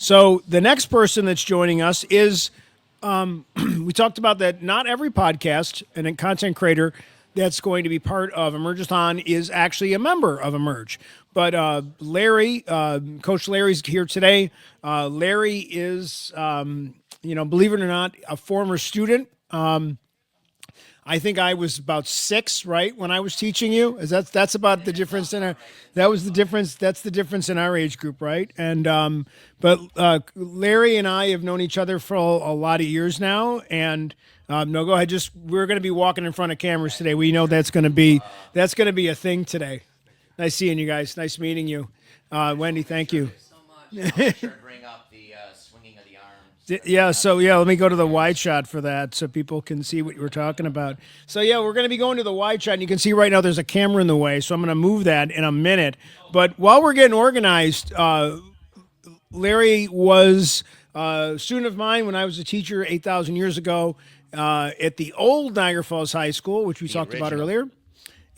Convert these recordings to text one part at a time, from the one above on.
So the next person that's joining us is, we talked about that not every podcast and a content creator that's going to be part of Emerge-athon is actually a member of Emerge. But Larry, Coach Larry's here today. Larry is, believe it or not, a former student. I think I was about 6, right, when I was teaching you. That's about the difference in our. That was the difference. That's the difference in our age group, right? And but Larry and I have known each other for a lot of years now. And no, go ahead. We're going to be walking in front of cameras today. We know that's going to be a thing today. Nice seeing you guys. Nice meeting you, Wendy. Thank you. So much. I'll make sure to bring up the swinging of the arms. Yeah, let me go to the wide shot for that so people can see what you were talking about. So, we're going to be going to the wide shot, and you can see right now there's a camera in the way, so I'm going to move that in a minute. But while we're getting organized, Larry was a student of mine when I was a teacher 8,000 years ago at the old Niagara Falls High School, which we talked about earlier,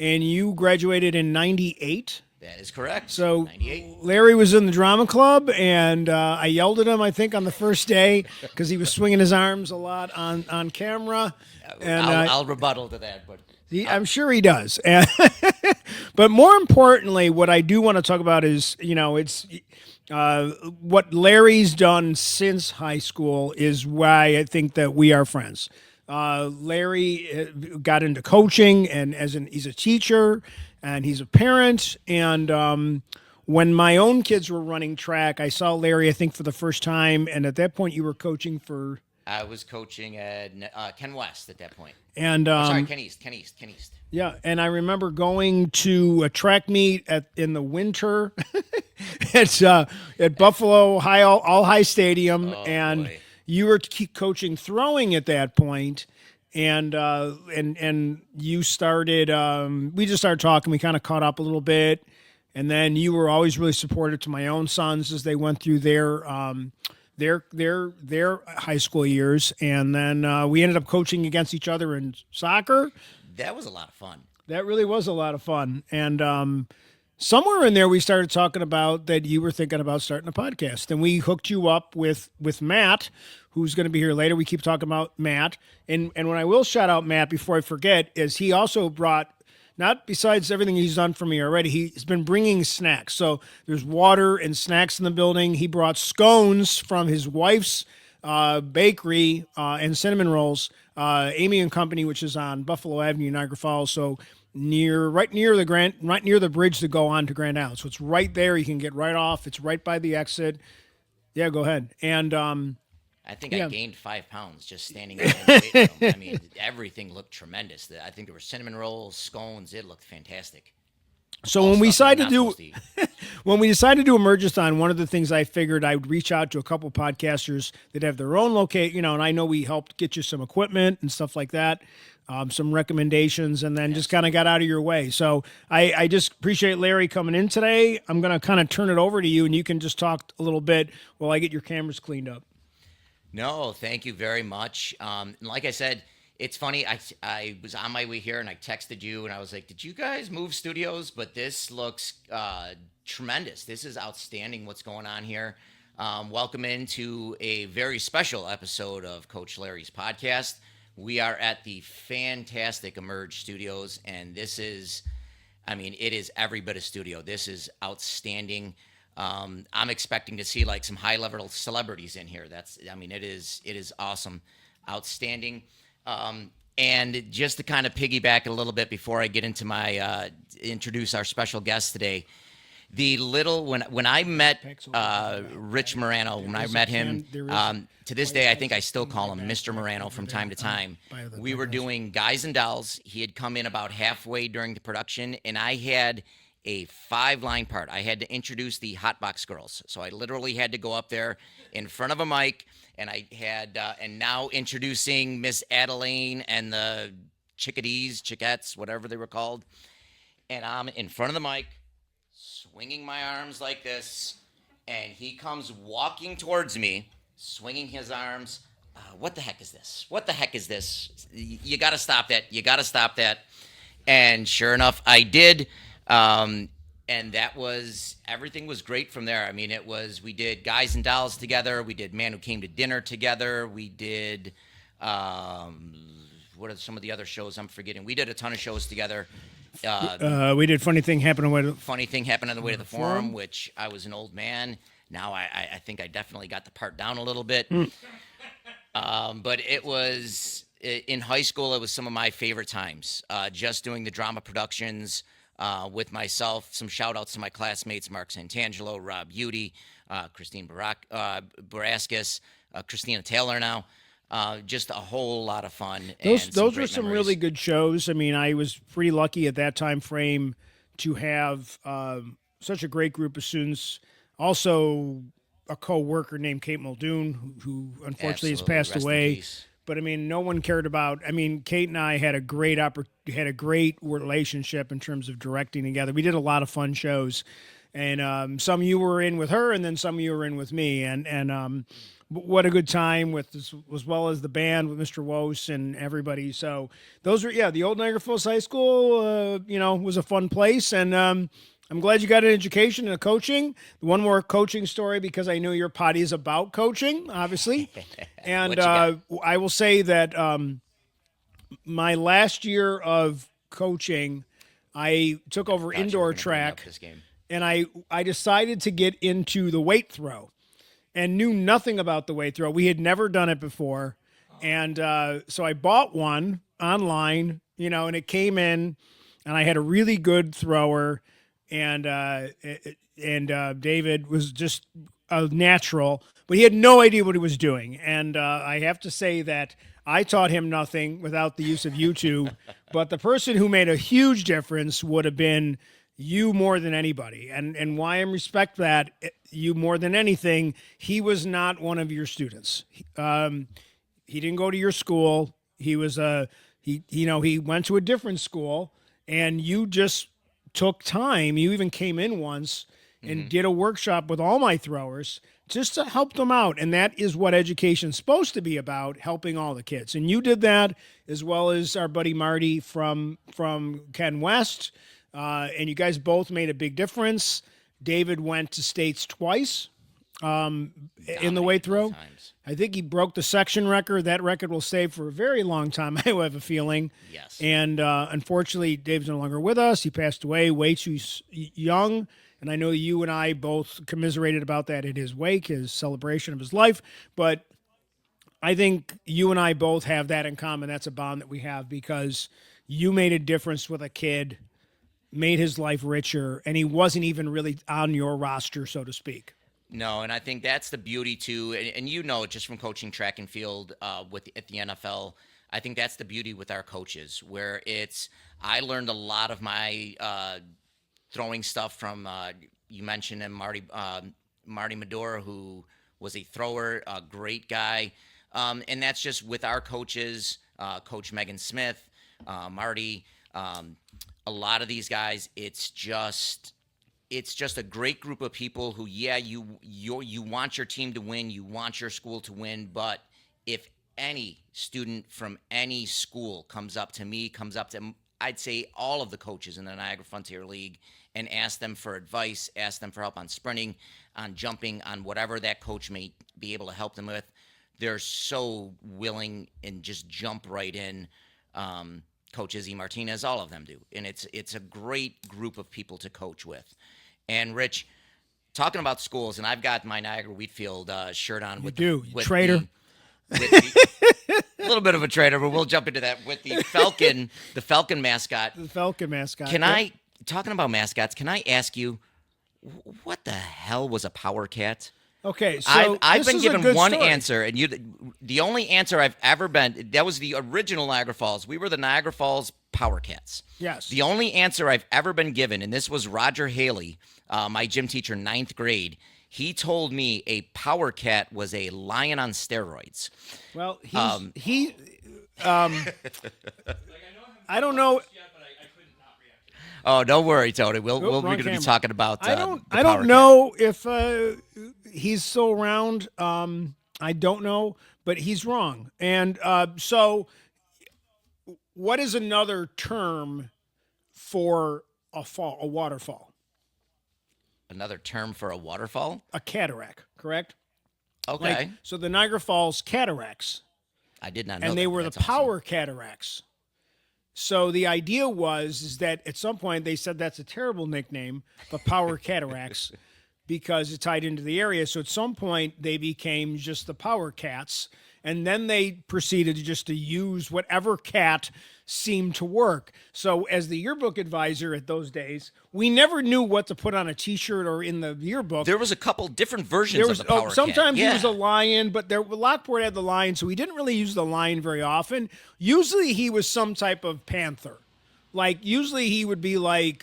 and you graduated in 98. That is correct. So 98. Larry was in the drama club, and I yelled at him, I think, on the first day because he was swinging his arms a lot on camera. And I'll rebuttal to that, but I'm sure he does. But more importantly, what I do want to talk about is, it's what Larry's done since high school is why I think that we are friends. Larry got into coaching, and he's a teacher, and he's a parent. And when my own kids were running track, I saw Larry, I think, for the first time. And at that point, you were coaching for. I was coaching at Ken West at that point. And sorry, Ken East. Yeah, and I remember going to a track meet in the winter at Buffalo All High Stadium, and boy. you were coaching throwing at that point, and you started. We just started talking. We kind of caught up a little bit, and then you were always really supportive to my own sons as they went through their high school years, and then we ended up coaching against each other in soccer. That was a lot of fun. That really was a lot of fun. And somewhere in there, we started talking about that you were thinking about starting a podcast. And we hooked you up with Matt, who's going to be here later. We keep talking about Matt. And when I will shout out Matt before I forget, is he also brought, not besides everything he's done for me already, he's been bringing snacks. So there's water and snacks in the building. He brought scones from his wife's bakery and cinnamon rolls, Amy and Company, which is on Buffalo Avenue, Niagara Falls. So right near the bridge to go on to Grand Island. So it's right there. You can get right off. It's right by the exit. Yeah, go ahead. And I think I gained 5 pounds just standing there in the weight room. I mean, everything looked tremendous. I think there were cinnamon rolls, scones. It looked fantastic. So when we decided to do Emerge-athon, one of the things I figured I would reach out to a couple podcasters that have their own location, and I know we helped get you some equipment and stuff like that, some recommendations, and then just kind of got out of your way. So I just appreciate Larry coming in today. I'm going to kind of turn it over to you, and you can just talk a little bit while I get your cameras cleaned up. No, thank you very much. And like I said, it's funny. I was on my way here and I texted you and I was like, "Did you guys move studios?" But this looks tremendous. This is outstanding. What's going on here? Welcome into a very special episode of Coach Larry's podcast. We are at the fantastic Emerge Studios, and this is, it is every bit of studio. This is outstanding. I'm expecting to see like some high-level celebrities in here. It is awesome, outstanding. And just to kind of piggyback a little bit before I get into my introduce our special guest today, when I met Rich Morano, when I met him, to this day I think I still call him Mr. Morano from time to time. We were doing Guys and Dolls. He had come in about halfway during the production, and I had a 5-line part. I had to introduce the Hotbox Girls, so I literally had to go up there in front of a mic. And I had, and now introducing Miss Adeline and the Chickettes, whatever they were called. And I'm in front of the mic, swinging my arms like this. And he comes walking towards me, swinging his arms. What the heck is this? What the heck is this? You got to stop that. You got to stop that. And sure enough, I did. and everything was great from there. I mean, we did Guys and Dolls together. We did Man Who Came to Dinner together. We did, um, what are some of the other shows I'm forgetting? We did a ton of shows together. We did Funny Thing Happened with Funny Thing Happened on the Way to the Forum. Forum, which I was an old man. Now I think I definitely got the part down a little bit. But in high school, it was some of my favorite times. Just doing the drama productions with myself. Some shout outs to my classmates, Mark Santangelo, Rob Udy, Christine Baraskis, Christina Taylor now. Just a whole lot of fun. Those were some really good shows. I mean, I was pretty lucky at that time frame to have such a great group of students. Also, a co-worker named Kate Muldoon, who unfortunately has passed away. But I mean, no one cared about. I mean, Kate and I had a great relationship in terms of directing together. We did a lot of fun shows, and some you were in with her, and then some you were in with me, and what a good time with this, as well as the band with Mr. Wose and everybody. So those were the old Niagara Falls High School. Was a fun place, and I'm glad you got an education and coaching. One more coaching story, because I know your potty is about coaching, obviously. And I will say that my last year of coaching, I took over indoor track, and I decided to get into the weight throw, and knew nothing about the weight throw. We had never done it before. And so I bought one online, and it came in, and I had a really good thrower. And David was just a natural, but he had no idea what he was doing. And I have to say that I taught him nothing without the use of YouTube, but the person who made a huge difference would have been you more than anybody. And why I respect that, you more than anything, he was not one of your students. He didn't go to your school. He was he went to a different school, and you just took time. You even came in once and did a workshop with all my throwers just to help them out. And that is what education's supposed to be about, helping all the kids. And you did that, as well as our buddy Marty from Ken West. And you guys both made a big difference. David went to states twice in the weight throw. I think he broke the section record. That record will stay for a very long time, I have a feeling. Yes. And unfortunately, Dave's no longer with us. He passed away way too young. And I know you and I both commiserated about that at his wake, his celebration of his life. But I think you and I both have that in common. That's a bond that we have, because you made a difference with a kid, made his life richer, and he wasn't even really on your roster, so to speak. No, and I think that's the beauty too, and just from coaching track and field at the NFL, I think that's the beauty with our coaches, where I learned a lot of my throwing stuff from you mentioned him, Marty Medora, who was a thrower, a great guy, and that's just with our coaches, Coach Megan Smith, Marty. A lot of these guys, it's just a great group of people who, you want your team to win, you want your school to win, but if any student from any school comes up to I'd say all of the coaches in the Niagara Frontier League, and ask them for advice, ask them for help on sprinting, on jumping, on whatever that coach may be able to help them with, they're so willing and just jump right in. Coach Izzy Martinez, all of them do. And it's a great group of people to coach with. And Rich, talking about schools, and I've got my Niagara Wheatfield shirt on. Traitor. A little bit of a traitor, but we'll jump into that with the Falcon mascot. The Falcon mascot. Talking about mascots, can I ask you, what the hell was a Power Cat? Okay, so I've been given one answer, and the only answer I've ever been, that was the original Niagara Falls. We were the Niagara Falls Power Cats. Yes. The only answer I've ever been given, and this was Roger Haley, my gym teacher, 9th grade. He told me a Power Cat was a lion on steroids. Well, I don't know. Oh, don't worry, Tony. We're going to be talking about. I don't know if he's still around. I don't know, but he's wrong. And so, what is another term for a waterfall? Another term for a waterfall? A cataract, correct? Okay. Like, so the Niagara Falls cataracts, I did not know and that, they but were the that's awesome. power cataracts. So the idea was is that at some point they said that's a terrible nickname, but power cataracts, because it tied into the area. So at some point they became just the power cats, and then they proceeded just to use whatever cat seemed to work. So as the yearbook advisor at those days, we never knew what to put on a T-shirt or in the yearbook. There was a couple different versions There was of the power cat. sometimes he was a Yeah. lion, but Lockport had the lion, so we didn't really use the lion very often. Usually he was some type of panther. Like usually he would be not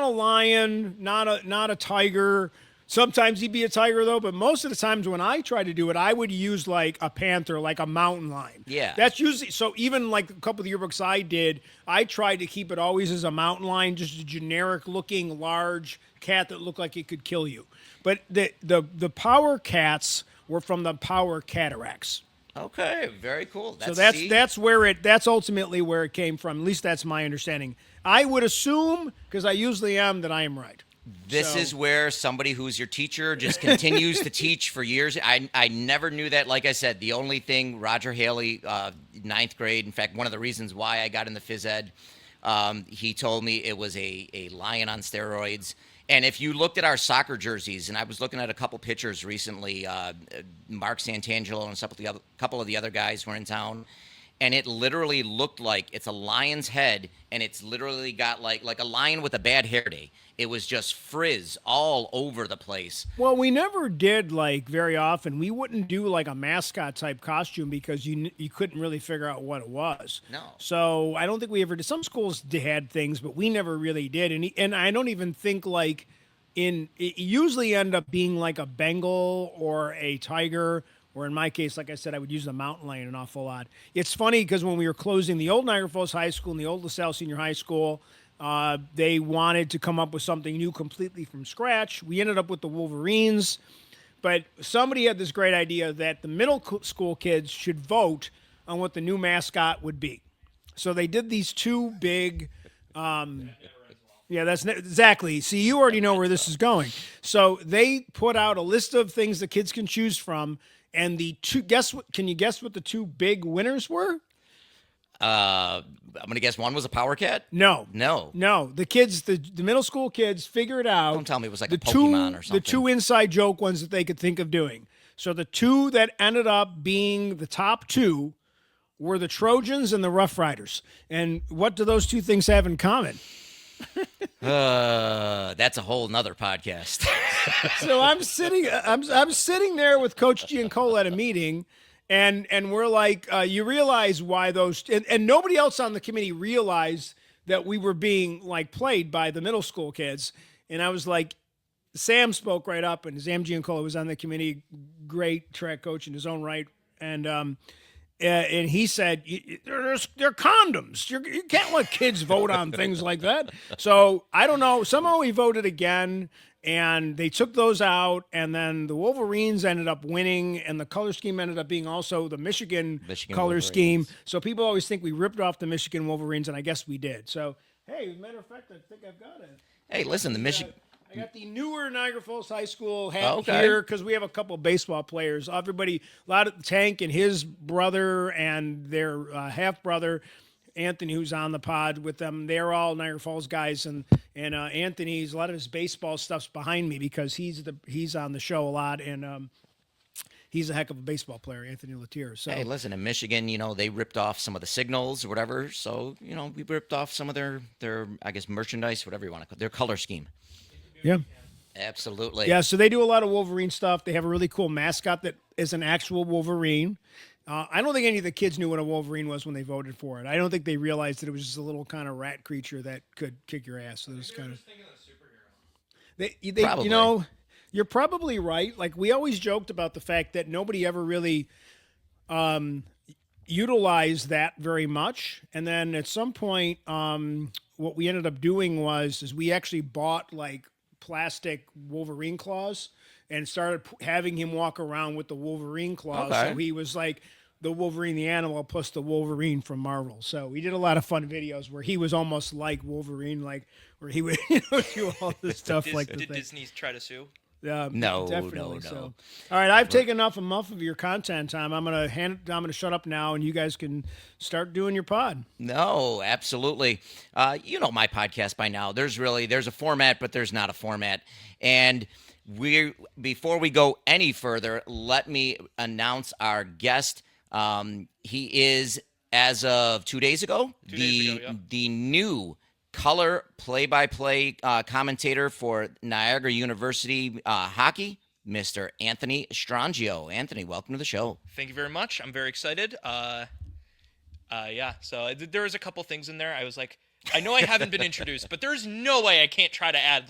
a lion, not a tiger. Sometimes he'd be a tiger though, but most of the times when I tried to do it, I would use like a panther, like a mountain lion. Yeah. That's usually so. Even like a couple of the yearbooks I did, I tried to keep it always as a mountain lion, just a generic looking large cat that looked like it could kill you. But the power cats were from the power cataracts. Okay, very cool. So see? that's ultimately where it came from. At least that's my understanding. I would assume, because I usually am, that I am right. This is where somebody who's your teacher just continues to teach for years. I never knew that. Like I said, the only thing Roger Haley, ninth grade, in fact, one of the reasons why I got into phys ed, he told me it was a lion on steroids. And if you looked at our soccer jerseys, and I was looking at a couple pictures recently, Mark Santangelo and a couple of the other guys were in town, and it literally looked like it's a lion's head, and it's literally got like a lion with a bad hair day. It was just frizz all over the place. Well, we never did like very often. We wouldn't do like a mascot type costume because you couldn't really figure out what it was. No. So I don't think we ever did. Some schools had things, but we never really did. And I don't even think like it usually end up being like a Bengal or a tiger. Or in my case, like I said, I would use the mountain lion an awful lot. It's funny because when we were closing the old Niagara Falls High School and the old LaSalle Senior High School, they wanted to come up with something new completely from scratch. We ended up with the Wolverines, but somebody had this great idea that the middle school kids should vote on what the new mascot would be. So they did these two big yeah, that's exactly. See, you already know where this is going. So they put out a list of things the kids can choose from, and the two can you guess what the two big winners were? I'm gonna guess one was a power cat. No. No. The kids, the middle school kids figured out. Don't tell me it was like the a Pokemon or something. The two inside joke ones that they could think of doing. So the two that ended up being the top two were the Trojans and the Rough Riders. And what do those two things have in common? That's a whole nother podcast. So I'm sitting there with Coach Giancola at a meeting, and we're like, you realize why those, and nobody else on the committee realized that we were being like played by the middle school kids. And I was like, Sam spoke right up, and Sam Giancola was on the committee, great track coach in his own right, and he said, they're condoms. You can't let kids vote on things like that. So I don't know. Somehow he voted again, and they took those out, and then the Wolverines ended up winning, and the color scheme ended up being also the Michigan color Wolverines. scheme. So people always think we ripped off the Michigan Wolverines, and I guess we did. So, hey, as a matter of fact, I think I've got it. Hey, listen, the Michigan. I got the newer Niagara Falls High School hat Okay. here because we have a couple of baseball players. Everybody, a lot of Tank and his brother and their half brother, Anthony, who's on the pod with them. They're all Niagara Falls guys, and Anthony's a lot of his baseball stuff's behind me because he's on the show a lot, and he's a heck of a baseball player, Anthony Latier. So Hey, listen, in Michigan, they ripped off some of the signals or whatever. So, we ripped off some of their I guess, merchandise, whatever you want to call it, their color scheme. yeah. Absolutely. Yeah, so they do a lot of Wolverine stuff. They have a really cool mascot that is an actual Wolverine. I don't think any of the kids knew what a Wolverine was when they voted for it. I don't think they realized that it was just a little kind of rat creature that could kick your ass. So it was kind of they Probably. you're probably right. Like we always joked about the fact that nobody ever really utilized that very much. And then at some point, what we ended up doing is we actually bought like plastic Wolverine claws and started having him walk around with the Wolverine claws. Okay. So he was like the Wolverine the animal plus the Wolverine from Marvel. So we did a lot of fun videos where he was almost like Wolverine, like where he would do all this stuff like the Did thing. Disney try to sue? No, Definitely. no. So, all right, I've taken enough of your content time. I'm gonna shut up now, and you guys can start doing your pod. No, absolutely. You know my podcast by now. There's a format, but there's not a format. And before we go any further, let me announce our guest. He is, as of 2 days ago, the new color play-by-play commentator for Niagara University hockey, Mr. Anthony Strangio. Anthony, welcome to the show. Thank you very much. I'm very excited. Yeah. So there was a couple things in there. I was like, I know I haven't been introduced, but there's no way I can't try to add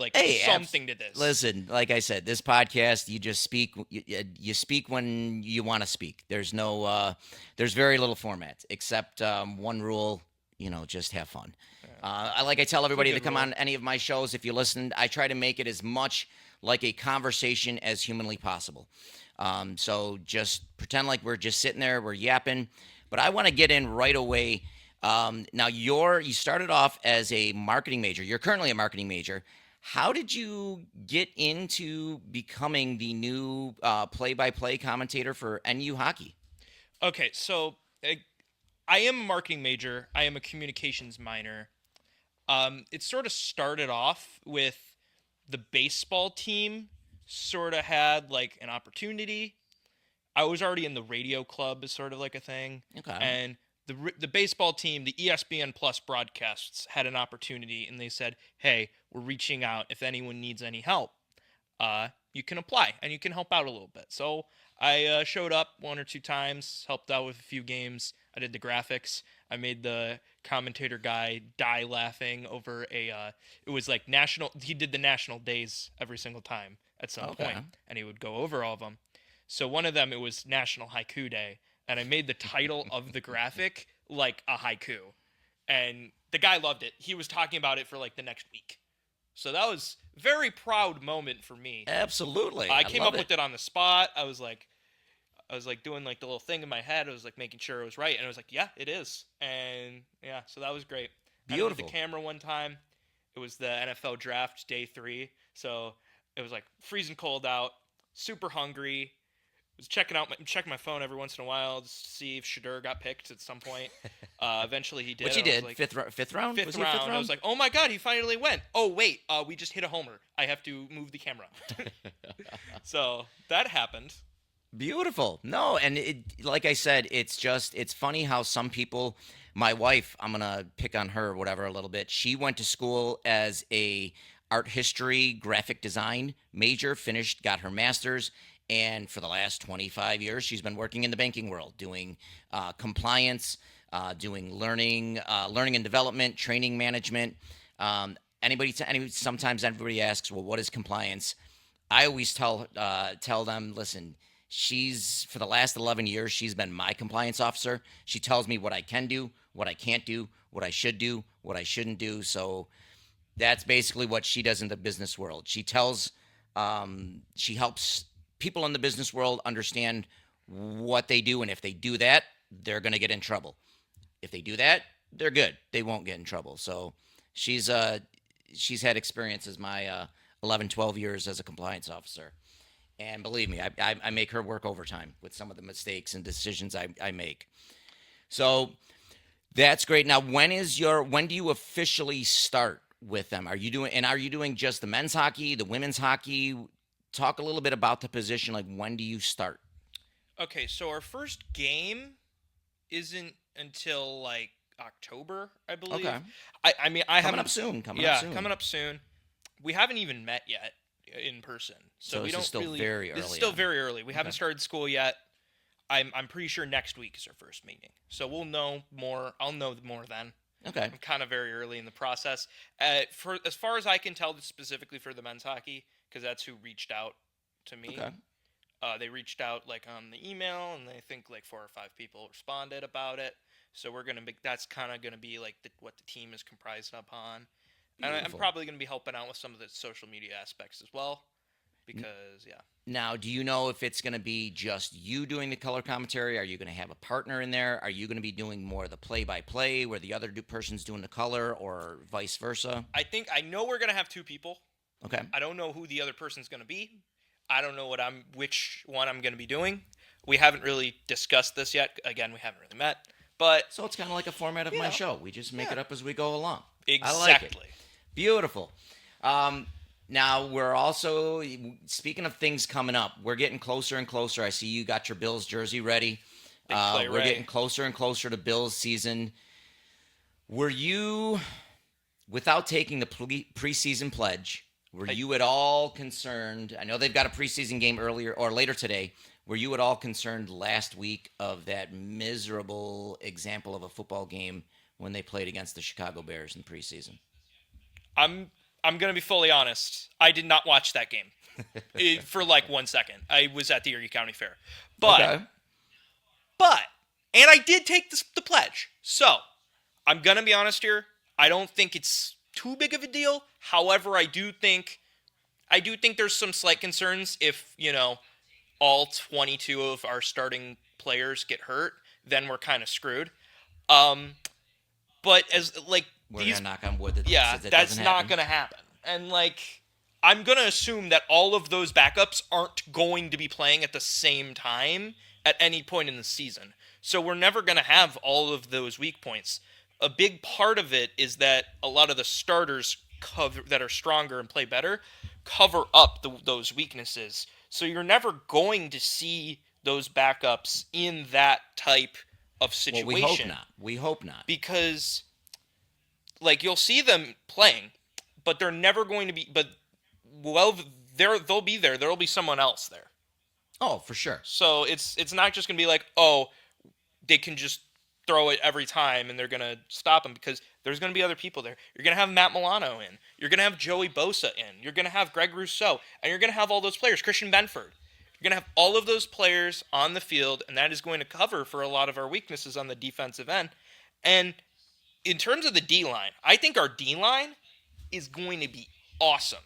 something to this. Listen, like I said, this podcast, you just speak. You speak when you want to speak. There's there's very little format except one rule. Just have fun. I tell everybody to come on any of my shows. If you listen, I try to make it as much like a conversation as humanly possible. So just pretend like we're just sitting there, we're yapping. But I want to get in right away. Now you started off as a marketing major. You're currently a marketing major. How did you get into becoming the new play-by-play commentator for NU hockey? Okay, so I am a marketing major. I am a communications minor. It sort of started off with the baseball team sort of had like an opportunity. I was already in the radio club as sort of like a thing. Okay. And the baseball team, the ESPN Plus broadcasts had an opportunity, and they said, hey, we're reaching out. If anyone needs any help, you can apply, and you can help out a little bit. So I showed up 1 or 2 times, helped out with a few games. I did the graphics. I made the commentator guy die laughing over it was like he did the national days every single time at some point, and he would go over all of them. So one of them, it was National Haiku Day, and I made the title of the graphic like a haiku. And the guy loved it. He was talking about it for like the next week. So that was a very proud moment for me. Absolutely. I came up with it on the spot. I was like doing like the little thing in my head. I was like making sure it was right. And I was like, yeah, it is. And yeah, so that was great. Beautiful. I did the camera one time. It was the NFL draft day 3. So it was like freezing cold out, super hungry. Was checking my phone every once in a while to see if Shadur got picked at some point. Eventually he did. Which he did. Like, fifth round? Fifth round. I was like, oh my God, he finally went. Oh wait, we just hit a homer. I have to move the camera. So that happened. Beautiful. No, and like I said, it's funny how some people, my wife, I'm going to pick on her, whatever, a little bit. She went to school as a art history, graphic design major, got her master's. And for the last 25 years, she's been working in the banking world, doing compliance, doing learning and development, training management. Sometimes everybody asks, well, what is compliance? I always tell them, listen, for the last 11 years, she's been my compliance officer. She tells me what I can do, what I can't do, what I should do, what I shouldn't do. So that's basically what she does in the business world. She helps people in the business world understand what they do, and if they do that, they're going to get in trouble. If they do that, they're good. They won't get in trouble. So she's had experience as my 11, 12 years as a compliance officer. And believe me, I make her work overtime with some of the mistakes and decisions I make. So that's great. Now, when do you officially start with them? Are you doing just the men's hockey, the women's hockey? Talk a little bit about the position. Like, when do you start? Okay, so our first game isn't until like October, I believe. Okay. I mean, I haven't. Coming up soon. We haven't even met yet in person, so we don't still really. Very early. This is still very early. We haven't started school yet. I'm pretty sure next week is our first meeting, so we'll know more. I'll know more then. Okay. I'm kind of very early in the process. For as far as I can tell, specifically for the men's hockey, because that's who reached out to me. Okay. They reached out like on the email, and I think like 4 or 5 people responded about it. So that's kind of gonna be like what the team is comprised upon. And I'm probably gonna be helping out with some of the social media aspects as well, because yeah. Now, do you know if it's going to be just you doing the color commentary? Are you going to have a partner in there? Are you going to be doing more of the play-by-play where the other person's doing the color, or vice versa? I know we're gonna have two people. Okay. I don't know who the other person's gonna be. I don't know which one I'm gonna be doing. We haven't really discussed this yet. Again, we haven't really met. But So it's kind of like a format of my know, show. We just make yeah. it up as we go along. exactly. I like it. Beautiful. Now, we're also, speaking of things coming up, we're getting closer and closer. I see you got your Bills jersey ready. Big play, We're Ray. getting closer and closer to Bills season. Were you, without taking the preseason pledge, were you at all concerned? I know they've got a preseason game earlier or later today. Were you at all concerned last week of that miserable example of a football game when they played against the Chicago Bears in preseason? I'm gonna be fully honest. I did not watch that game for like 1 second. I was at the Erie County Fair, but and I did take the pledge. So I'm gonna be honest here. I don't think it's too big of a deal. However, I do think there's some slight concerns if all 22 of our starting players get hurt, then we're kind of screwed. But as like we're gonna knock on wood that that's not gonna happen. And I'm gonna assume that all of those backups aren't going to be playing at the same time at any point in the season. So we're never gonna have all of those weak points. A big part of it is that a lot of the starters that are stronger and play better cover up those weaknesses. So you're never going to see those backups in that type of situation. Well, we hope not. We hope not. Because, you'll see them playing, but they're never going to be. But they'll be there. There'll be someone else there. Oh, for sure. So it's not just going to be like, oh, they can just throw it every time and they're going to stop them, because there's going to be other people there. You're going to have Matt Milano in. You're going to have Joey Bosa in. You're going to have Greg Rousseau. And you're going to have all those players. Christian Benford. You're going to have all of those players on the field, and that is going to cover for a lot of our weaknesses on the defensive end. And in terms of the D-line, I think our D-line is going to be awesome.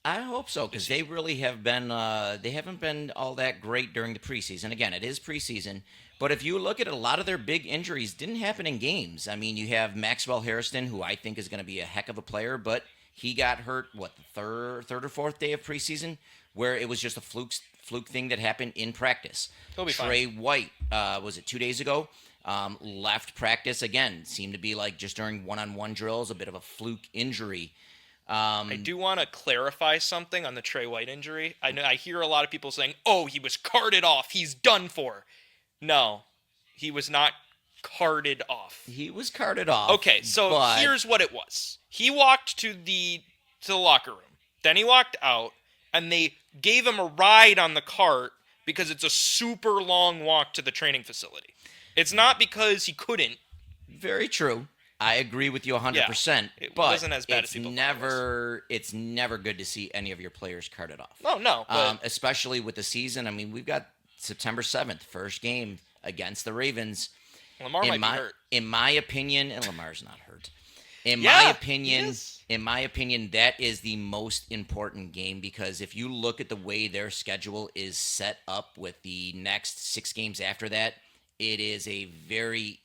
I hope so, because they really have been, they haven't been all that great during the preseason. Again, it is preseason, but if you look at it, a lot of their big injuries didn't happen in games. I mean, you have Maxwell Harrison, who I think is going to be a heck of a player, but he got hurt, the third or fourth day of preseason, where it was just a fluke thing that happened in practice. He'll be Trey fine. White, was it 2 days ago? Left practice again. Seemed to be just during one-on-one drills, a bit of a fluke injury. I do want to clarify something on the Trey White injury. I hear a lot of people saying, oh, he was carted off. He's done for. No, he was not carted off. He was carted off. Okay, so here's what it was. He walked to the locker room. Then he walked out, and they gave him a ride on the cart because it's a super long walk to the training facility. It's not because he couldn't. Very true. I agree with you 100%. It but wasn't as bad as people thought it's never good to see any of your players carted off. Oh, no. But Especially with the season. I mean, we've got September 7th, first game against the Ravens. Lamar might be hurt. In my opinion, and Lamar's not hurt. In Yeah, my opinion, that is the most important game, because if you look at the way their schedule is set up with the next 6 games after that, it is a very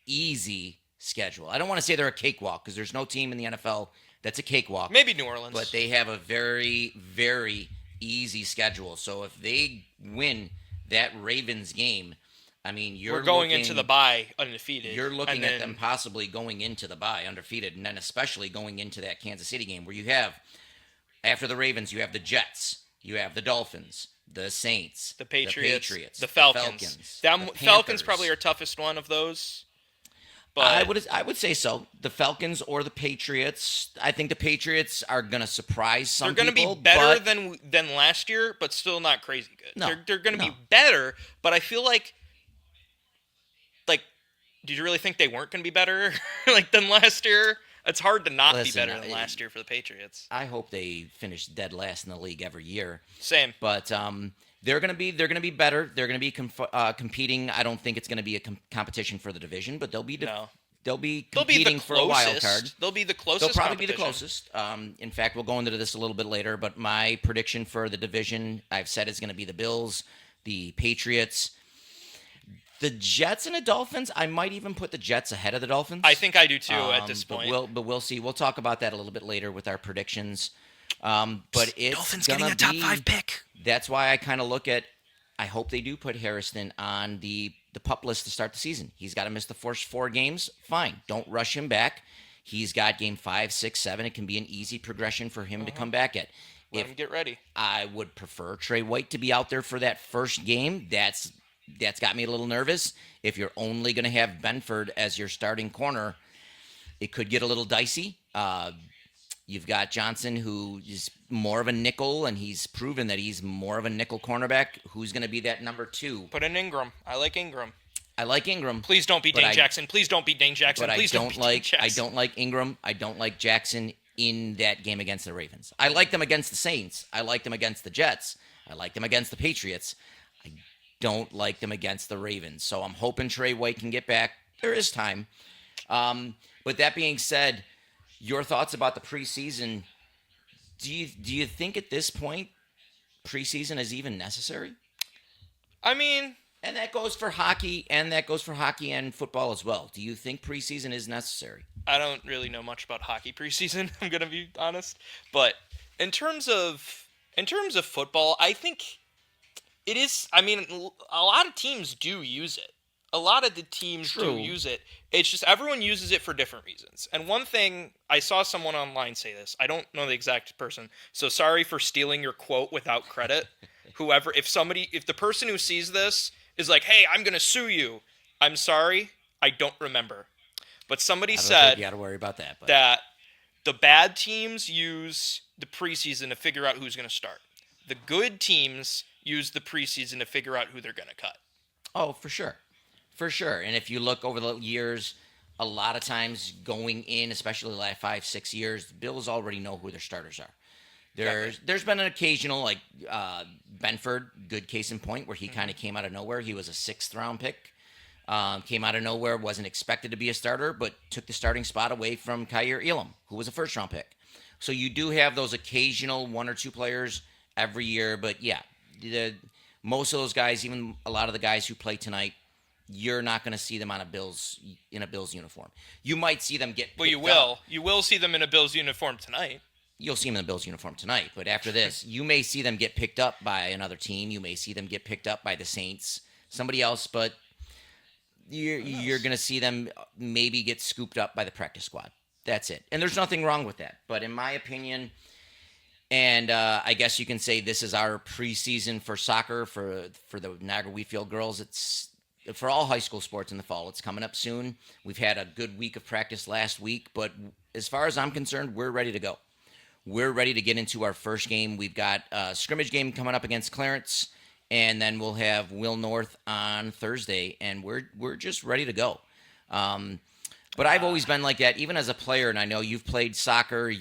easy schedule. I don't want to say they're a cakewalk, because there's no team in the NFL that's a cakewalk. Maybe New Orleans. But they have a very, very easy schedule. So if they win that Ravens game, I mean, we're going into the bye undefeated. You're looking at them possibly going into the bye undefeated, and then especially going into that Kansas City game where you have, after the Ravens, you have the Jets, you have the Dolphins, the Saints, the Patriots, the Falcons. The Falcons probably our toughest one of those. But I would say so. The Falcons or the Patriots. I think the Patriots are going to surprise some people. They're going to be better than last year, but still not crazy good. No, they're going to be better, but I feel like, did you really think they weren't going to be better than last year? It's hard to not be better than last year for the Patriots. I hope they finish dead last in the league every year. Same. But they're going to be better. They're going to be competing. I don't think it's going to be a competition for the division, but they'll be they'll be They'll be the competing for a wild card. closest. They'll be the closest. They'll probably be the competition. closest. In fact, we'll go into this a little bit later, but my prediction for the division, I've said, is going to be the Bills, the Patriots, the Jets, and the Dolphins. I might even put the Jets ahead of the Dolphins. I think I do too at this point. But we'll see. We'll talk about that a little bit later with our predictions. But it's Dolphins gonna getting a top be, 5 pick. That's why I kind of look at. I hope they do put Harrison on the PUP list to start the season. He's got to miss the first 4 games. Fine, don't rush him back. He's got game 5, 6, 7. It can be an easy progression for him to come back at. Let him get ready. I would prefer Trey White to be out there for that first game. That's got me a little nervous. If you're only going to have Benford as your starting corner, it could get a little dicey. You've got Johnson, who is more of a nickel, and he's proven that he's more of a nickel cornerback. Who's going to be that number 2? Put in Ingram. I like Ingram. Please don't be Dane Jackson. Please don't be Dane Jackson. But Please don't be Dane Jackson. I don't like Ingram. I don't like Jackson in that game against the Ravens. I like them against the Saints. I like them against the Jets. I like them against the Patriots. I don't like them against the Ravens. So I'm hoping Trey White can get back. There is time. But that being said, your thoughts about the preseason, do you think at this point preseason is even necessary? I mean, and that goes for hockey and football as well. Do you think preseason is necessary? I don't really know much about hockey preseason, I'm going to be honest, but in terms of football, I think it is. I mean, a lot of teams do use it. A lot of the teams do use it. It's just everyone uses it for different reasons. And one thing, I saw someone online say this. I don't know the exact person, so sorry for stealing your quote without credit. Whoever, if the person who sees this is like, hey, I'm going to sue you, I'm sorry, I don't remember. But somebody said you got to worry about that. That the bad teams use the preseason to figure out who's going to start. The good teams use the preseason to figure out who they're going to cut. Oh, for sure. For sure. And if you look over the years, a lot of times going in, especially the last 5, 6 years, the Bills already know who their starters are. There's been an occasional, like Benford, good case in point, where he kind of came out of nowhere. He was a 6th round pick. Came out of nowhere, wasn't expected to be a starter, but took the starting spot away from Kyer Elam, who was a 1st round pick. So you do have those occasional 1 or 2 players every year. But yeah, most of those guys, even a lot of the guys who play tonight, you're not going to see them in a Bills uniform. You might see them get. Well, you will. Up. You will see them in a Bills uniform tonight. You'll see them in a Bills uniform tonight. But after this, you may see them get picked up by another team. You may see them get picked up by the Saints, somebody else. But you're going to see them maybe get scooped up by the practice squad. That's it. And there's nothing wrong with that. But in my opinion, and I guess you can say this is our preseason for soccer for the Niagara Wheatfield girls. It's for all high school sports in the fall. It's coming up soon. We've had a good week of practice last week, but as far as I'm concerned, we're ready to go. We're ready to get into our first game. We've got a scrimmage game coming up against Clarence, and then we'll have Will North on Thursday, and we're just ready to go. But I've always been like that, even as a player, and I know you've played soccer,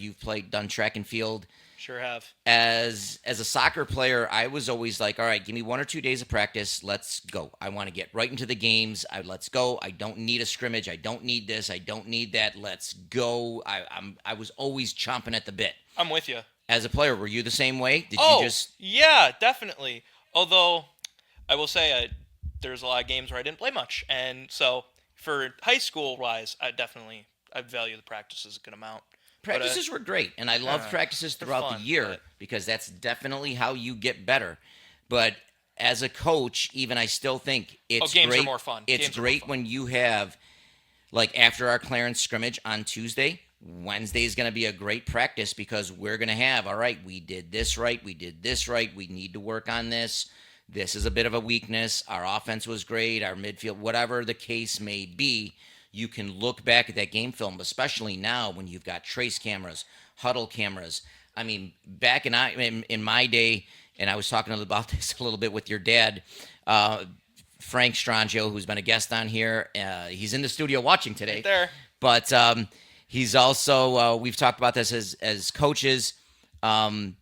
done track and field. Sure have. As a soccer player, I was always like, all right, give me 1 or 2 days of practice. Let's go. I want to get right into the games. Let's go. I don't need a scrimmage. I don't need this. I don't need that. Let's go. I was always chomping at the bit. I'm with you. As a player, were you the same way? Yeah, definitely. Although, I will say there's a lot of games where I didn't play much. And so, for high school-wise, I value the practices a good amount. Practices were great, and I love practices throughout the year because that's definitely how you get better. But as a coach, even I still think it's games great. Are more fun. It's great when you have, like after our Clarence scrimmage on Tuesday, Wednesday is going to be a great practice because we're going to have, all right, we did this right, we did this right, we need to work on this. This is a bit of a weakness. Our offense was great, our midfield, whatever the case may be. You can look back at that game film, especially now when you've got trace cameras, huddle cameras. I mean, back in my day, and I was talking about this a little bit with your dad, Frank Strangio, who's been a guest on here. He's in the studio watching today. Right there. But he's also, we've talked about this as coaches. Back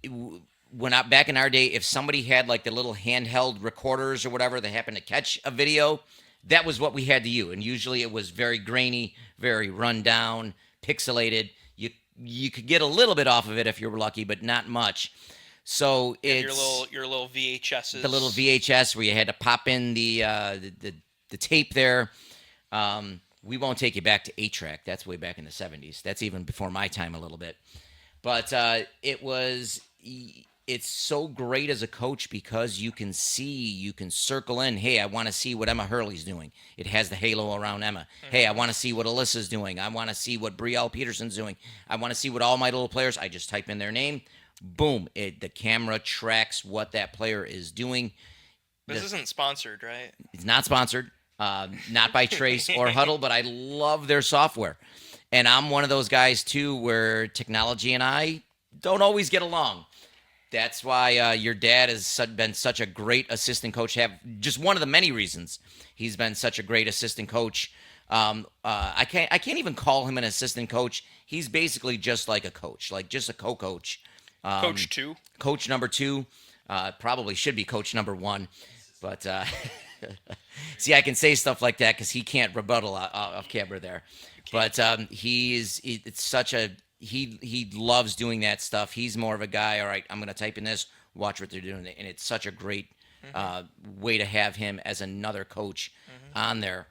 in our day, if somebody had like the little handheld recorders or whatever, they happened to catch a video, that was what we had to use. And usually it was very grainy, very run down, pixelated. You could get a little bit off of it if you were lucky, but not much. So it's your little VHSs. the little VHS where you had to pop in the tape there. We won't take you back to 8-track. That's way back in the 70s. That's even before my time a little bit. But it's so great as a coach because you can circle in, hey, I want to see what Emma Hurley's doing. It has the halo around Emma. Hey, I want to see what Alyssa's doing. I want to see what Brielle Peterson's doing. I want to see what all my little players, I just type in their name. Boom. The camera tracks what that player is doing. This isn't sponsored, right? It's not sponsored. Not by Trace or Huddle, but I love their software. And I'm one of those guys, too, where technology and I don't always get along. That's why your dad has been such a great assistant coach. Just one of the many reasons he's been such a great assistant coach. I can't even call him an assistant coach. He's basically just like a coach, like just a co-coach. Coach 2? Coach number 2. Probably should be coach number 1. But see, I can say stuff like that because he can't rebuttal off camera there. But he loves doing that stuff. He's more of a guy, all right, I'm going to type in this, watch what they're doing. And it's such a great way to have him as another coach on there.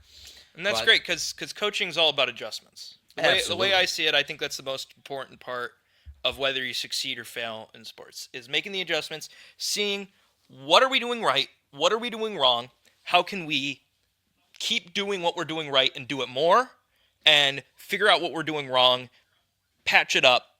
And that's great because coaching is all about adjustments. The way I see it, I think that's the most important part of whether you succeed or fail in sports, is making the adjustments, seeing what are we doing right, what are we doing wrong, how can we keep doing what we're doing right and do it more, and figure out what we're doing wrong, patch it up,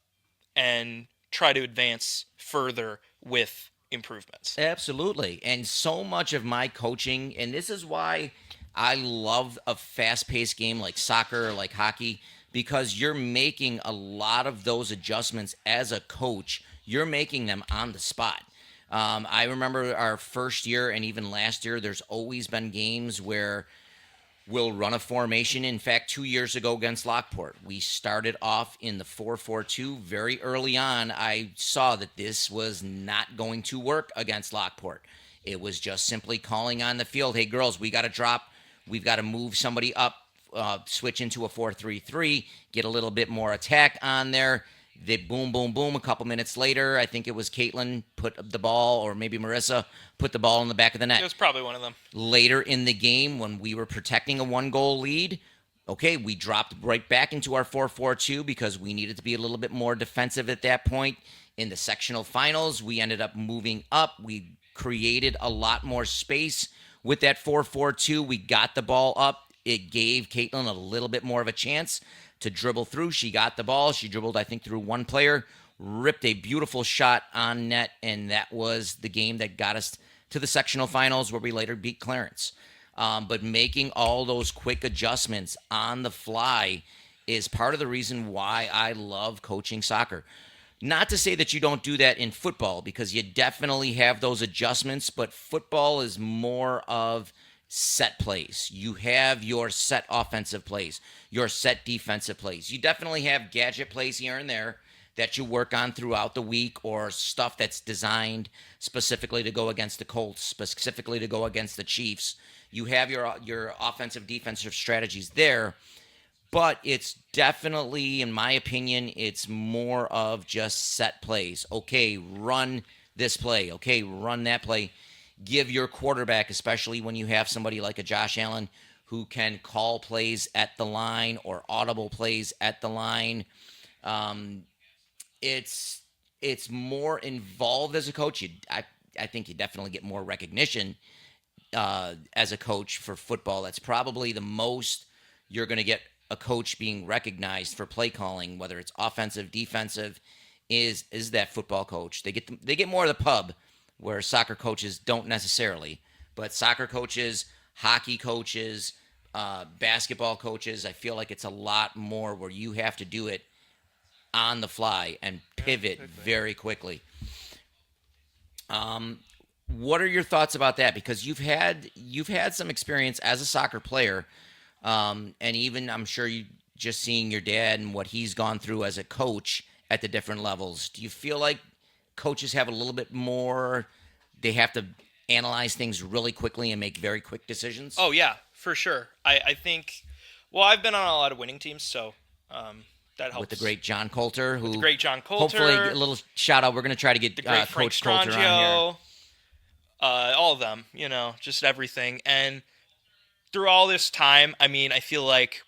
and try to advance further with improvements. Absolutely. And so much of my coaching, and this is why I love a fast-paced game like soccer or like hockey, because you're making a lot of those adjustments as a coach. You're making them on the spot. I remember our first year and even last year, there's always been games where we'll run a formation. In fact, 2 years ago against Lockport, we started off in the 4-4-2. Very early on, I saw that this was not going to work against Lockport. It was just simply calling on the field, hey, girls, we got to drop. We've got to move somebody up, switch into a 4-3-3, get a little bit more attack on there. They boom, boom, boom. A couple minutes later, I think it was Caitlin put the ball, or maybe Marissa put the ball in the back of the net. It was probably one of them. Later in the game, when we were protecting a 1-goal lead, okay, we dropped right back into our 4-4-2 because we needed to be a little bit more defensive at that point. In the sectional finals, we ended up moving up. We created a lot more space with that 4-4-2. We got the ball up. It gave Caitlin a little bit more of a chance to dribble through. She got the ball. She dribbled, I think, through one player, ripped a beautiful shot on net, and that was the game that got us to the sectional finals where we later beat Clarence. But making all those quick adjustments on the fly is part of the reason why I love coaching soccer. Not to say that you don't do that in football, because you definitely have those adjustments, but football is more of set plays. You have your set offensive plays, your set defensive plays. You definitely have gadget plays here and there that you work on throughout the week, or stuff that's designed specifically to go against the Colts, specifically to go against the Chiefs. You have your offensive, defensive strategies there, but it's definitely, in my opinion, it's more of just set plays. Okay, run this play. Okay, run that play. Give your quarterback, especially when you have somebody like a Josh Allen who can call plays at the line or audible plays at the line. It's more involved as a coach. I think you definitely get more recognition as a coach for football. That's probably the most you're going to get a coach being recognized for play calling, whether it's offensive, defensive, is that football coach. They get more of the pub, where soccer coaches don't necessarily. But soccer coaches, hockey coaches, basketball coaches, I feel like it's a lot more where you have to do it on the fly and pivot very quickly. What are your thoughts about that? Because you've had some experience as a soccer player, and even I'm sure you just seeing your dad and what he's gone through as a coach at the different levels. Do you feel like coaches have a little bit more, they have to analyze things really quickly and make very quick decisions? Oh yeah, for sure. I think. Well, I've been on a lot of winning teams, so that helps. With the great John Coulter, With the who great John hopefully Coulter, a little shout out. We're going to try to get the great Frank Coach Coulter on here. Strangio, all of them. Just everything. And through all this time, I mean, I feel like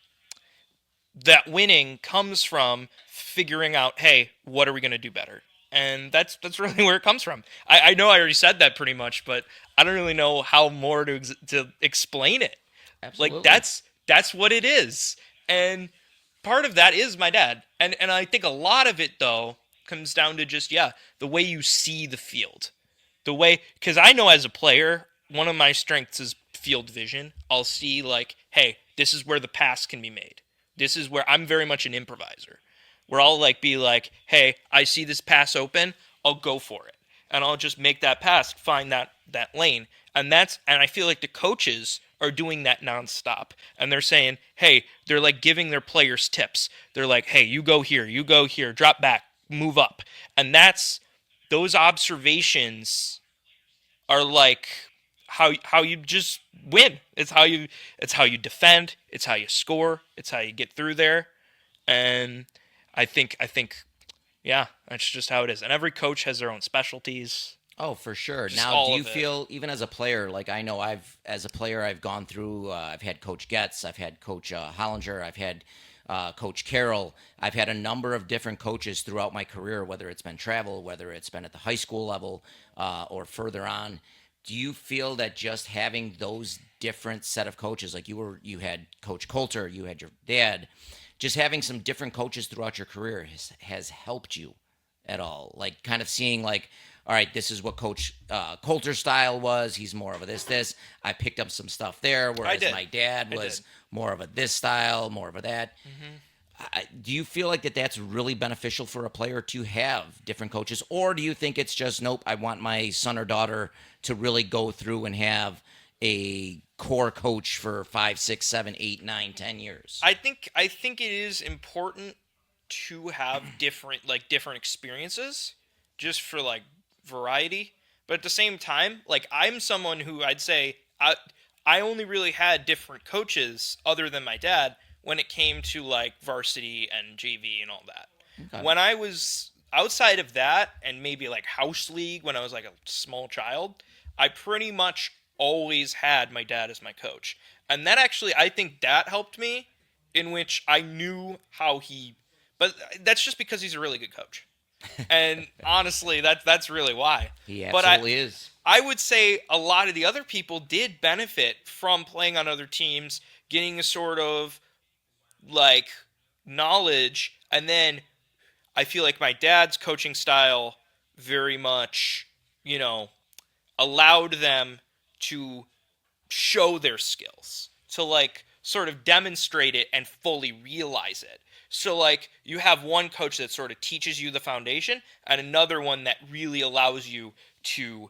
that winning comes from figuring out, hey, what are we going to do better? And that's really where it comes from. I know I already said that pretty much, but I don't really know how more to explain it. Absolutely. Like that's what it is. And part of that is my dad. And I think a lot of it though comes down to just the way you see the field. Cuz I know as a player, one of my strengths is field vision. I'll see like, hey, this is where the pass can be made. This is where I'm very much an improviser. Where I'll be like, hey, I see this pass open, I'll go for it. And I'll just make that pass, find that lane. And I feel like the coaches are doing that nonstop. And they're saying, hey, they're giving their players tips. They're like, hey, you go here, drop back, move up. And those observations are like how you just win. It's how you defend, it's how you score, it's how you get through there. And I think that's just how it is. And every coach has their own specialties. Oh, for sure. Just Now, do all you of it. feel, even as a player, like I know as a player, I've gone through, I've had Coach Getz, I've had Coach Hollinger, I've had Coach Carroll. I've had a number of different coaches throughout my career, whether it's been travel, whether it's been at the high school level or further on. Do you feel that just having those different set of coaches, like you had Coach Coulter, you had your dad, just having some different coaches throughout your career has helped you at all? Like kind of seeing like, all right, this is what Coach Coulter's style was. He's more of a this. I picked up some stuff there, whereas my dad was more of a this style, more of a that. Do you feel like that's really beneficial for a player to have different coaches? Or do you think it's just, nope, I want my son or daughter to really go through and have a core coach for 5, 6, 7, 8, 9, 10 years? I think it is important to have different experiences just for variety. But at the same time, I'm someone who I'd say I only really had different coaches other than my dad when it came to varsity and JV and all that. Okay. When I was outside of that and maybe house league when I was a small child, I pretty much always had my dad as my coach. And that actually, I think that helped me, in which I knew but that's just because he's a really good coach. And honestly, that's really why. He absolutely is. I would say a lot of the other people did benefit from playing on other teams, getting a sort of knowledge, and then I feel like my dad's coaching style very much, allowed them to show their skills, to sort of demonstrate it and fully realize it. So you have one coach that sort of teaches you the foundation and another one that really allows you to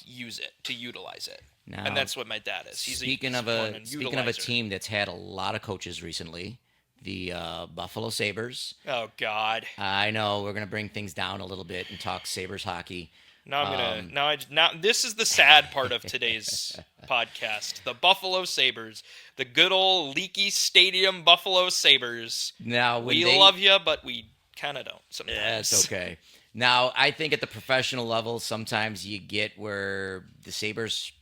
use it, to utilize it. Now, and that's what my dad is. Speaking of a team that's had a lot of coaches recently, the Buffalo Sabres. Oh God! I know we're gonna bring things down a little bit and talk Sabres hockey. Now this is the sad part of today's podcast. The Buffalo Sabres, the good old leaky stadium Buffalo Sabres. Now we love you, but we kind of don't sometimes. Yeah, it's okay. Now I think at the professional level, sometimes you get where the Sabres.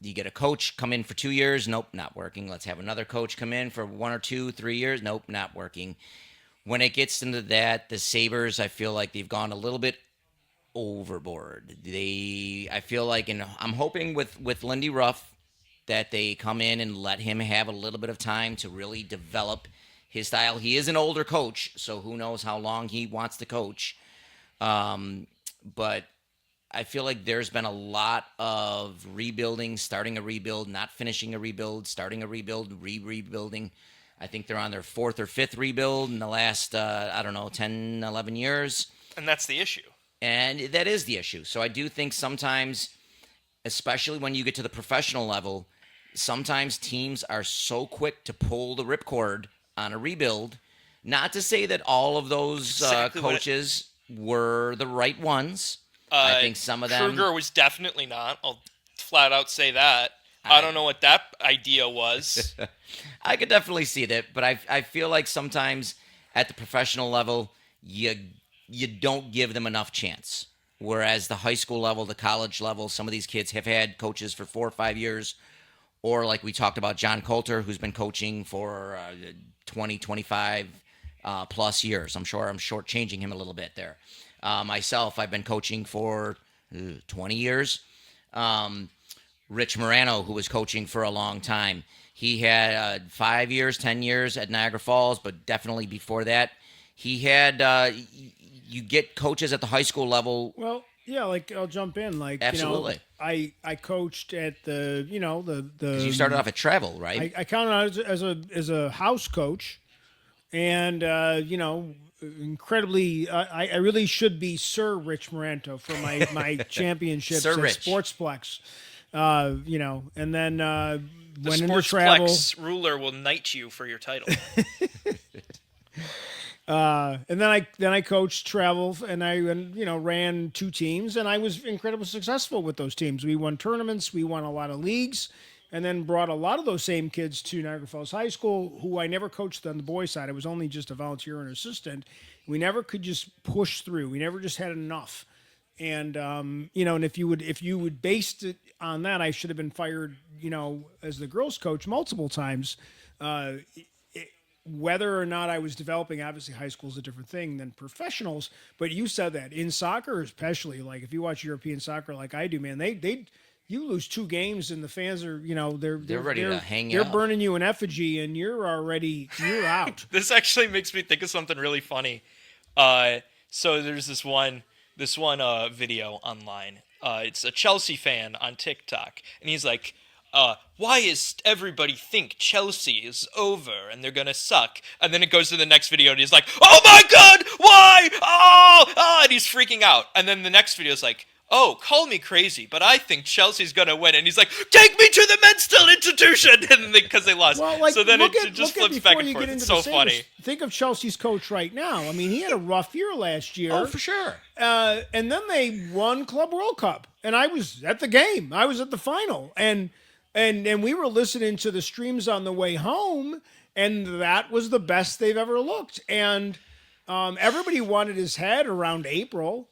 You get a coach come in for 2 years. Nope, not working. Let's have another coach come in for 1 or 2, 3 years. Nope, not working. When it gets into that, the Sabres, I feel like they've gone a little bit overboard. I feel like, and I'm hoping with Lindy Ruff that they come in and let him have a little bit of time to really develop his style. He is an older coach, so who knows how long he wants to coach. But I feel like there's been a lot of rebuilding, starting a rebuild, not finishing a rebuild, starting a rebuild, rebuilding. I think they're on their 4th or 5th rebuild in the last, 10, 11 years. And that's the issue. And that is the issue. So I do think sometimes, especially when you get to the professional level, sometimes teams are so quick to pull the ripcord on a rebuild. Not to say that all of those coaches were the right ones. I think some of them. Kruger was definitely not. flat out say that. I don't know what that idea was. I could definitely see that, but I feel like sometimes at the professional level, you don't give them enough chance. Whereas the high school level, the college level, some of these kids have had coaches for 4 or 5 years, or like we talked about John Coulter, who's been coaching for 20, 25 plus years. I'm sure I'm shortchanging him a little bit there. Myself, I've been coaching for 20 years. Rich Morano, who was coaching for a long time, he had 5 years, 10 years at Niagara Falls, but definitely before that, he had. You get coaches at the high school level. Well, yeah, like I'll jump in. Like Absolutely. I coached at the 'Cause you started off at Travel, right? I counted out as a house coach, and incredibly, I really should be Sir Rich Moranto for my championships Sir at Rich. Sportsplex. And then The went into travel. Sportsplex ruler will knight you for your title. And then I coached travel, and I ran 2 teams, and I was incredibly successful with those teams. We won tournaments, we won a lot of leagues, and then brought a lot of those same kids to Niagara Falls High School, who I never coached on the boys' side. I was only just a volunteer and assistant. We never could just push through. We never just had enough. And and if you would base it on that, I should have been fired, as the girls' coach multiple times. Whether or not I was developing, obviously high school is a different thing than professionals, but you said that in soccer, especially, like if you watch European soccer like I do, man, you lose 2 games and the fans are, they're ready to hang They're out. burning you in effigy and you're out. This actually makes me think of something really funny. So there's this one video online. It's a Chelsea fan on TikTok, and he's like, why is everybody think Chelsea is over and they're gonna suck? And then it goes to the next video and he's like, oh my god, why? Oh, and he's freaking out. And then the next video is like, oh, call me crazy, but I think Chelsea's gonna win. And he's like, take me to the mental institution, and because they lost. Well, like, so then look it at- just look at flips back before and you forth. get It's into so the Sabres, funny. Think of Chelsea's coach right now. I mean, he had a rough year last year. Oh, for sure. And then they won Club World Cup, and I was at the game. I was at the final, and we were listening to the streams on the way home, and that was the best they've ever looked. And everybody wanted his head around April.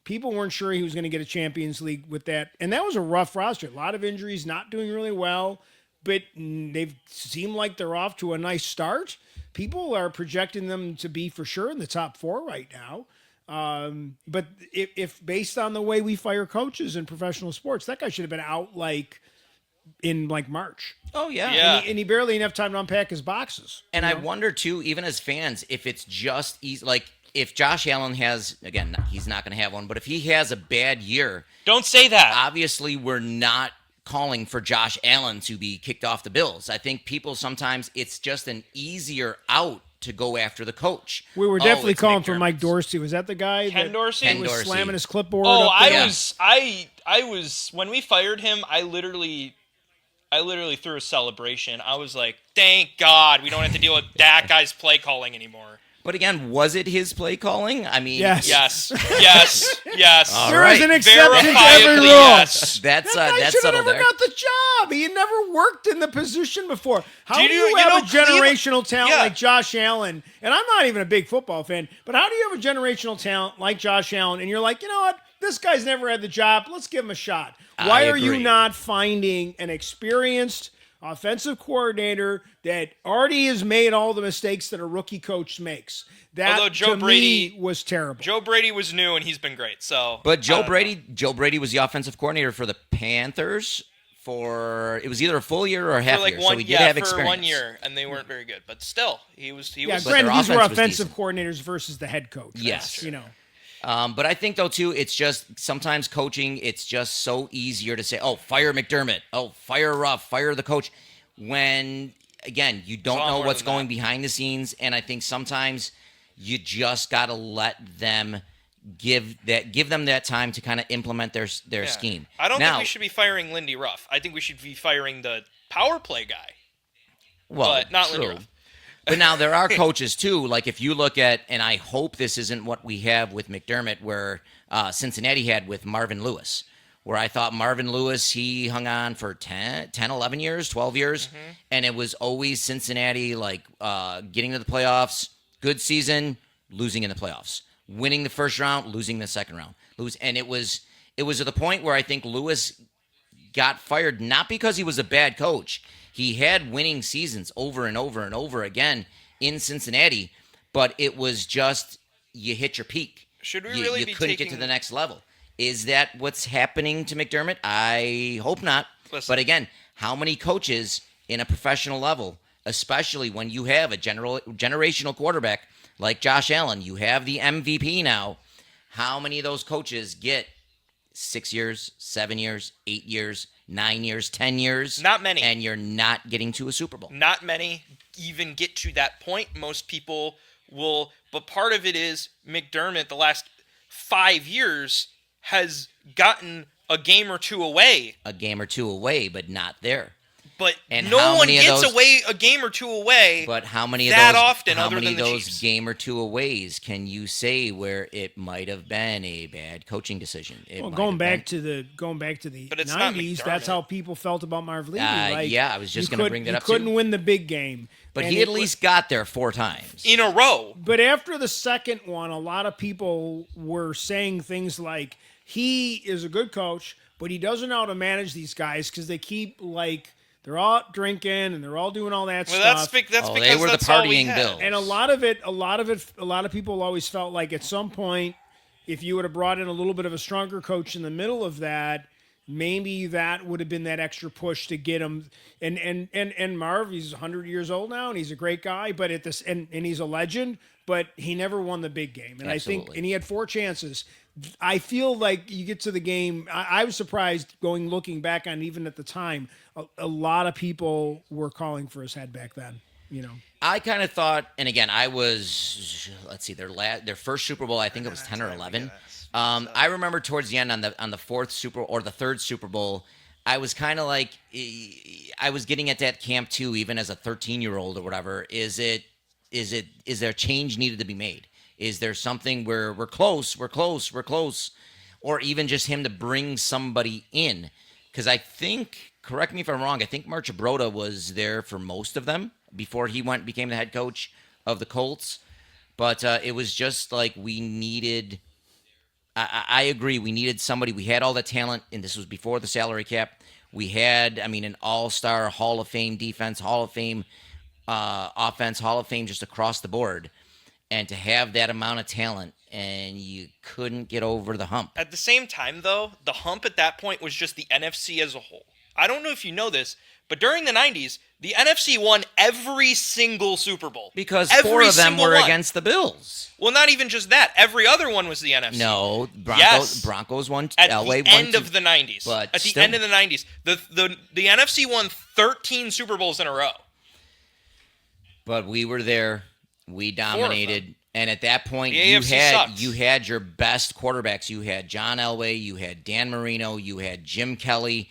People weren't sure he was going to get a Champions League with that, and that was a rough roster. A lot of injuries, not doing really well, but they've seemed like they're off to a nice start. People are projecting them to be for sure in the top 4 right now. But if based on the way we fire coaches in professional sports, that guy should have been out in March. Oh, yeah. Yeah. And he barely enough time to unpack his boxes. And I wonder, too, even as fans, if it's just easy. Like, if Josh Allen has, again, he's not going to have one, but if he has a bad year, Don't say that. obviously we're not calling for Josh Allen to be kicked off the Bills. I think people sometimes, it's just an easier out to go after the coach. We were Oh, definitely it's calling for McDermott's. Mike Dorsey. Was that the guy Ken that Dorsey? Ken was Dorsey. slamming his clipboard? Oh, up there? I was when we fired him, I literally threw a celebration. I was like, thank God we don't have to deal with that guy's play calling anymore. But again, was it his play calling? I mean, Yes. Yes. All There right. is an exception to every Verifiably, rule. yes. that's That guy that's should have subtle never there. got the job. He had never worked in the position before. How do Dude, you you have know, a generational talent yeah. like Josh Allen? And I'm not even a big football fan, but how do you have a generational talent like Josh Allen? And you're like, you know what? This guy's never had the job. Let's give him a shot. Why I are you agree. not finding an experienced offensive coordinator that already has made all the mistakes that a rookie coach makes? That Although Joe to Brady- me was terrible. Joe Brady was new and he's been great. So, But I Joe don't Brady was the offensive coordinator for the Panthers for it was either a full year or a know. half For like year. one, so he did yeah, have for experience. 1 year, and they weren't very good. But still, he was. Yeah, But granted, their these were offense was offensive decent. coordinators versus the head coach. Yes. That's, you know. But I think though too, it's just sometimes coaching. It's just so easier to say, "Oh, fire McDermott. Oh, fire Ruff. Fire the coach." When again, you don't a lot know more what's than going that. behind the scenes, and I think sometimes you just gotta let them give them that time to kind of implement their Yeah. scheme. I don't now, think we should be firing Lindy Ruff. I think we should be firing the power play guy. well, but not true. Lindy Ruff. But now there are coaches too. Like if you look at, and I hope this isn't what we have with McDermott, where Cincinnati had with Marvin Lewis, where I thought Marvin Lewis, he hung on for 10, 11 years, 12 years. And it was always Cincinnati, like getting to the playoffs, good season, losing in the playoffs, winning the first round, losing the second round. And it was at the point where I think Lewis got fired, not because he was a bad coach. He had winning seasons over and over and over again in Cincinnati, but it was just you hit your peak. Should we You really be couldn't get to the next level. Is that what's happening to McDermott? I hope not. Listen. But again, how many coaches in a professional level, especially when you have a generational quarterback like Josh Allen, you have the MVP now, how many of those coaches get 6 years, 7 years, 8 years, 9 years, 10 years? Not many. And you're not getting to a Super Bowl. Not many even get to that point. Most people will, but part of it is McDermott the last 5 years has gotten a game or two away. A game or two away, but not there. But And no how one many of gets those- away a game or two away. But how many of that those often how other many than of the those Chiefs? game or two aways can you say where it might have been a bad coaching decision? It Well, might going have back been. to the But it's not 90s, that's McDermott. how people felt about Marv Levy. Yeah, I was just gonna bring that up, You couldn't too. win the big game. But And he at it was- least got there 4 times. in a row. But after the second one, a lot of people were saying things like, he is a good coach, but he doesn't know how to manage these guys because they keep, like, they're all out drinking and they're all doing all that Well, stuff. that's Oh, because they were the that's all we partying had. Bills. And a lot of people always felt like at some point, if you would have brought in a little bit of a stronger coach in the middle of that, maybe that would have been that extra push to get him. And Marv, he's 100 years old now, and he's a great guy, but at this and he's a legend, but he never won the big game. And I think, Absolutely. and he had 4 chances. I feel like you get to the game. I was surprised looking back on even at the time, a lot of people were calling for his head back then. You know. I kind of thought, and again, I was, let's see, their first Super Bowl, I think it was 10 or 11. I remember towards the end on the fourth Super or the third Super Bowl, I was kind of like, I was getting at that camp too, even as a 13-year-old or whatever. Is there a change needed to be made? Is there something where we're close, or even just him to bring somebody in? Because I think, correct me if I'm wrong, I think Emerge-athon was there for most of them before he became the head coach of the Colts. But it was just like we needed. I agree. We needed somebody. We had all the talent, and this was before the salary cap. We had, an all-star, Hall of Fame defense, Hall of Fame offense, Hall of Fame just across the board. And to have that amount of talent, and you couldn't get over the hump. At the same time, though, the hump at that point was just the NFC as a whole. I don't know if you know this, but during the 90s, the NFC won every single Super Bowl. Because every 4 of them single were one. against the Bills. Well, not even just that. Every other one was the NFC. No, Yes. Broncos won. At Elway the won end two- of the 90s. but At the still. end of the 90s. The NFC won 13 Super Bowls in a row. But we were there. We dominated. And at that point, The you AFC had sucks. you had your best quarterbacks. You had John Elway. You had Dan Marino. You had Jim Kelly.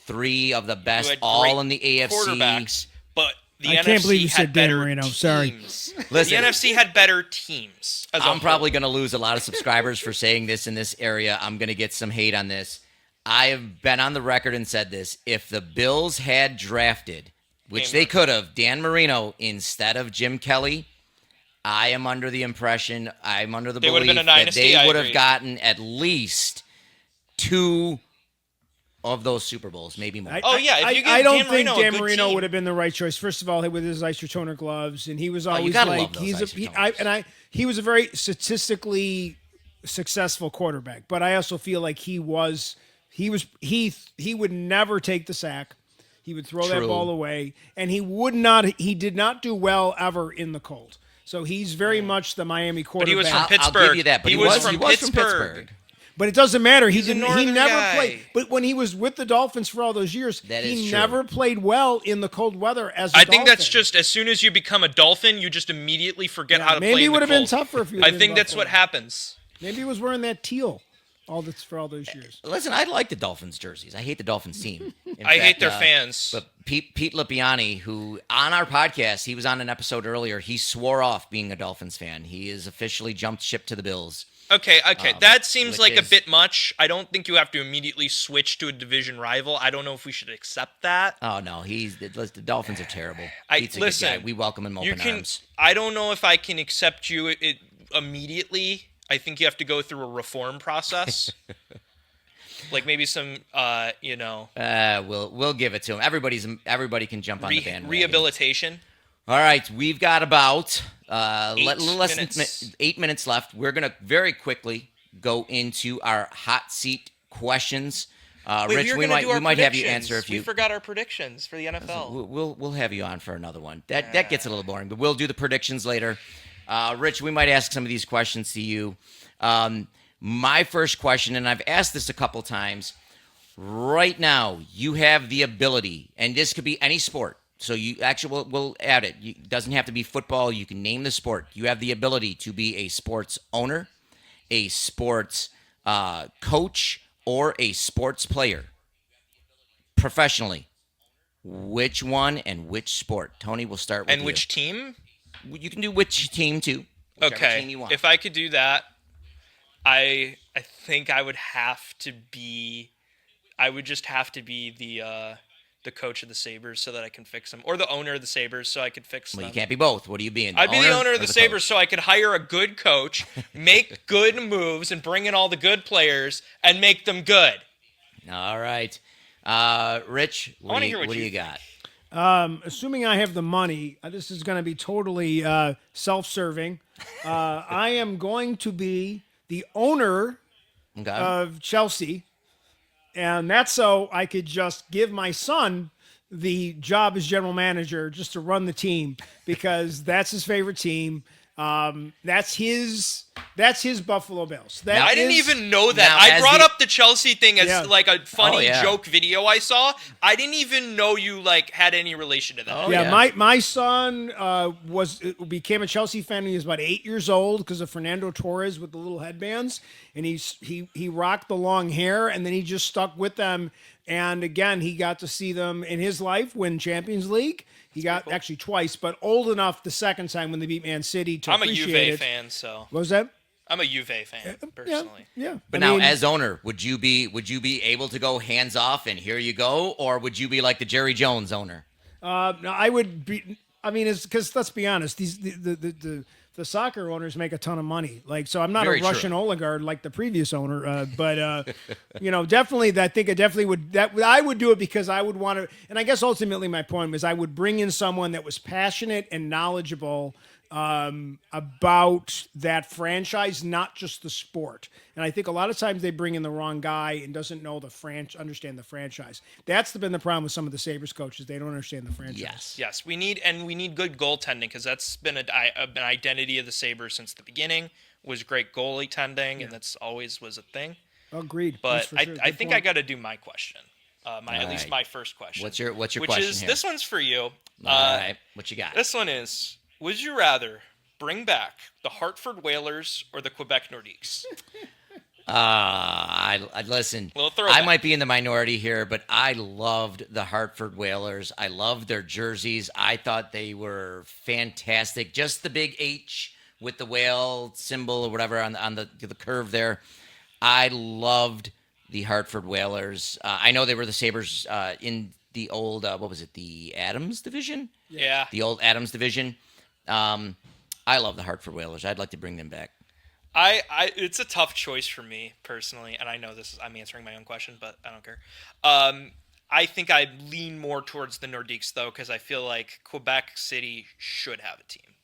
3 of the Who best, had all great in the AFC. quarterbacks, but the I NFC can't believe you had said Dan better Marino. teams. Sorry. Listen. The NFC had better teams. As a I'm whole. probably going to lose a lot of subscribers for saying this in this area. I'm going to get some hate on this. I have been on the record and said this. If the Bills had drafted, which they could have, Dan Marino instead of Jim Kelly, I'm under the impression, I'm under the They would have belief been a that dynasty, they I would have agree. gotten at least 2 of those Super Bowls, maybe more. Oh, yeah, if you give I don't Dan think Marino a Dan good Marino team- would have been the right choice. First of all, with his isotoner gloves, and he was always gotta like love those he was a very statistically successful quarterback. But I also feel like he would never take the sack. He would throw that True. ball away, and he did not do well ever in the cold. So he's very much the Miami quarterback. he was from I'll Pittsburgh. give you that, but He he was was from Pittsburgh. Pittsburgh. But it doesn't matter. He's a He northern never guy. played. But when he was with the Dolphins for all those years, That is he true. never played well in the cold weather as a I think that's Dolphin. just as soon as you become a Dolphin, you just immediately forget how to maybe play. it in would the have been cold. tougher if he I was think in that's what Buffalo. happens. Maybe he was wearing that teal for all those years. Listen, I like the Dolphins jerseys. I hate the Dolphins team. In I hate fact, their fans. But Pete Lipiani, who on our podcast, he was on an episode earlier. He swore off being a Dolphins fan. He has officially jumped ship to the Bills. Okay. That seems which like a is- bit much. I don't think you have to immediately switch to a division rival. I don't know if we should accept that. Oh no, the Dolphins are terrible. Pete's a Listen, good guy. We welcome him open arms. I don't know if I can accept you immediately. I think you have to go through a reform process. Like maybe some, We'll give it to him. Everybody can jump on the bandwagon. rehabilitation. All right, we've got about 8 minutes left. We're gonna very quickly go into our hot seat questions. Rich, we might have you answer a few. We forgot our predictions for the NFL. We'll have you on for another one. That gets a little boring, but we'll do the predictions later. Rich, we might ask some of these questions to you. My first question, and I've asked this a couple times. Right now, you have the ability, and this could be any sport. So you actually we'll add it. It doesn't have to be football. You can name the sport. You have the ability to be a sports owner, a sports coach, or a sports player professionally. Which one and which sport? Tony, we'll start with you. And which team? You can do which team too. Whichever team you want. If I could do that, I think I would have to be. I would just have to be the coach of the Sabres so that I can fix them, or the owner of the Sabres so I could fix them. Well, you can't be both. What are you being? I'd be the owner of the Sabres so I could hire a good coach, make good moves, and bring in all the good players and make them good. All right, Rich. What do you got? Assuming I have the money, this is going to be totally self-serving. I am going to be the owner of Chelsea, and that's so I could just give my son the job as general manager just to run the team because that's his favorite team. That's his Buffalo Bills. I didn't even know that. I brought up the Chelsea thing as like a funny joke video I saw. I didn't even know you had any relation to that. My son became a Chelsea fan when he was about 8 years old because of Fernando Torres with the little headbands, and he rocked the long hair, and then he just stuck with them. And again, he got to see them in his life win Champions League. He got actually twice, but old enough the second time when they beat Man City to appreciate it. I'm a Juve fan, so. What was that? I'm a Juve fan, personally. Yeah. But now, as owner, would you be able to go hands off and here you go, or would you be like the Jerry Jones owner? No, I would be. I mean, it's because let's be honest, the soccer owners make a ton of money. So I'm not a Russian oligarch like the previous owner, but definitely, I think it definitely would. I would do it because I would want to. And I guess ultimately, my point was I would bring in someone that was passionate and knowledgeable about that franchise, not just the sport. And I think a lot of times they bring in the wrong guy and doesn't know understand the franchise. That's been the problem with some of the Sabres coaches. They don't understand the franchise. Yes. We need good goaltending because that's been an identity of the Sabres since the beginning. Was great goalie tending, and that's always was a thing. Agreed. But I think I got to do my question. At least my first question. What's your question? Which is here? This one's for you. All right. What you got? This one is. Would you rather bring back the Hartford Whalers or the Quebec Nordiques? I listen. I might be in the minority here, but I loved the Hartford Whalers. I loved their jerseys. I thought they were fantastic. Just the big H with the whale symbol or whatever on the curve there. I loved the Hartford Whalers. I know they were the Sabres in the old what was it? The Adams division? Yeah. The old Adams division. I love the Hartford Whalers. I'd like to bring them back. It's a tough choice for me personally, and I know I'm answering my own question, but I don't care. I think I lean more towards the Nordiques though, because I feel like Quebec City should have a team,